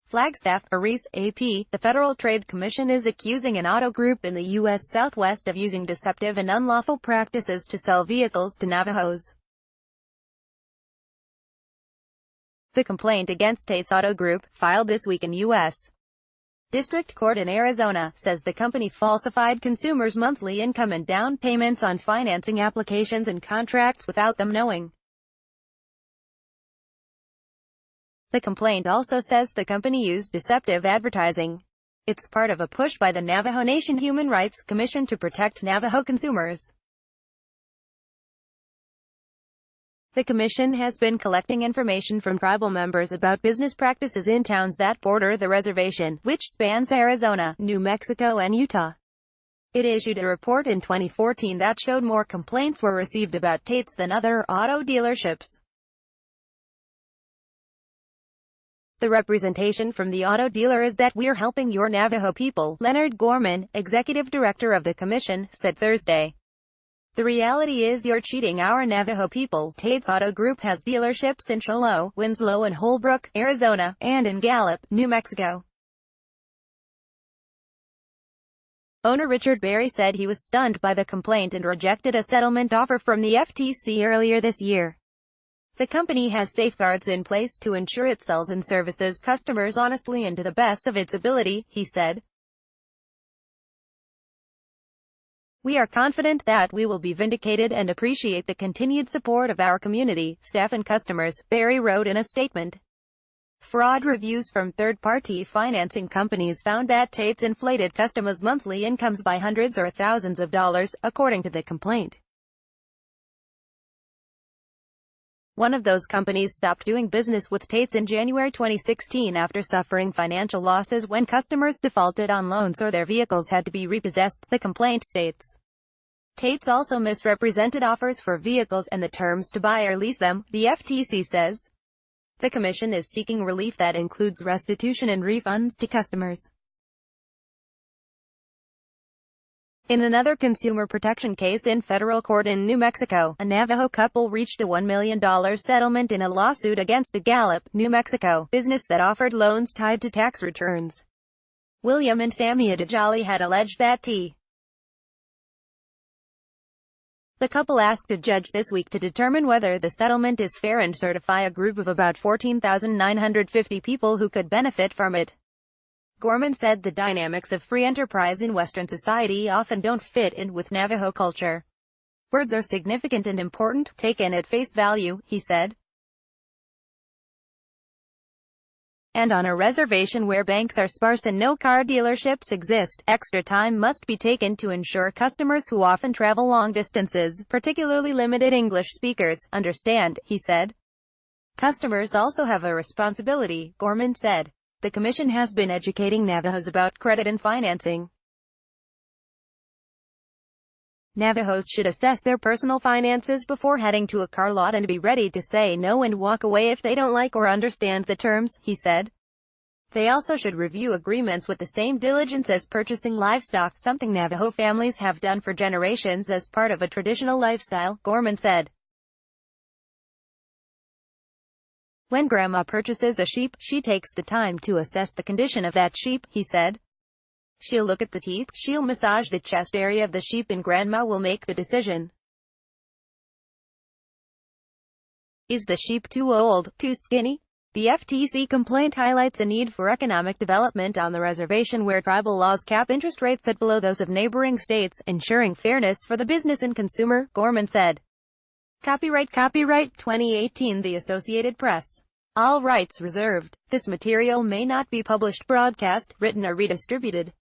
Flagstaff, Aris, AP. The Federal Trade Commission is accusing an auto group in the U.S. Southwest of using deceptive and unlawful practices to sell vehicles to Navajos. The complaint against Tate's Auto Group, filed this week in U.S. District Court in Arizona, says the company falsified consumers' monthly income and down payments on financing applications and contracts without them knowing. The complaint also says the company used deceptive advertising. It's part of a push by the Navajo Nation Human Rights Commission to protect Navajo consumers. The commission has been collecting information from tribal members about business practices in towns that border the reservation, which spans Arizona, New Mexico and Utah. It issued a report in 2014 that showed more complaints were received about Tate's than other auto dealerships. The representation from the auto dealer is that we're helping your Navajo people, Leonard Gorman, executive director of the commission, said Thursday. The reality is you're cheating our Navajo people. Tate's Auto Group has dealerships in Cholo, Winslow and Holbrook, Arizona, and in Gallup, New Mexico. Owner Richard Berry said he was stunned by the complaint and rejected a settlement offer from the FTC earlier this year. The company has safeguards in place to ensure it sells and services customers honestly and to the best of its ability, he said. We are confident that we will be vindicated and appreciate the continued support of our community, staff and customers, Berry wrote in a statement. Fraud reviews from third-party financing companies found that Tate's inflated customers' monthly incomes by hundreds or thousands of dollars, according to the complaint. One of those companies stopped doing business with Tate's in January 2016 after suffering financial losses when customers defaulted on loans or their vehicles had to be repossessed, the complaint states. Tate's also misrepresented offers for vehicles and the terms to buy or lease them, the FTC says. The commission is seeking relief that includes restitution and refunds to customers. In another consumer protection case in federal court in New Mexico, a Navajo couple reached a $1 million settlement in a lawsuit against a Gallup, New Mexico, business that offered loans tied to tax returns. William and Samia DeJolly had alleged that The couple asked a judge this week to determine whether the settlement is fair and certify a group of about 14,950 people who could benefit from it. Gorman said the dynamics of free enterprise in Western society often don't fit in with Navajo culture. Words are significant and important, taken at face value, he said. And on a reservation where banks are sparse and no car dealerships exist, extra time must be taken to ensure customers who often travel long distances, particularly limited English speakers, understand, he said. Customers also have a responsibility, Gorman said. The commission has been educating Navajos about credit and financing. Navajos should assess their personal finances before heading to a car lot and be ready to say no and walk away if they don't like or understand the terms, he said. They also should review agreements with the same diligence as purchasing livestock, something Navajo families have done for generations as part of a traditional lifestyle, Gorman said. When Grandma purchases a sheep, she takes the time to assess the condition of that sheep, he said. She'll look at the teeth, she'll massage the chest area of the sheep and Grandma will make the decision. Is the sheep too old, too skinny? The FTC complaint highlights a need for economic development on the reservation where tribal laws cap interest rates at below those of neighboring states, ensuring fairness for the business and consumer, Gorman said. Copyright 2018 The Associated Press. All rights reserved. This material may not be published, broadcast, written or redistributed.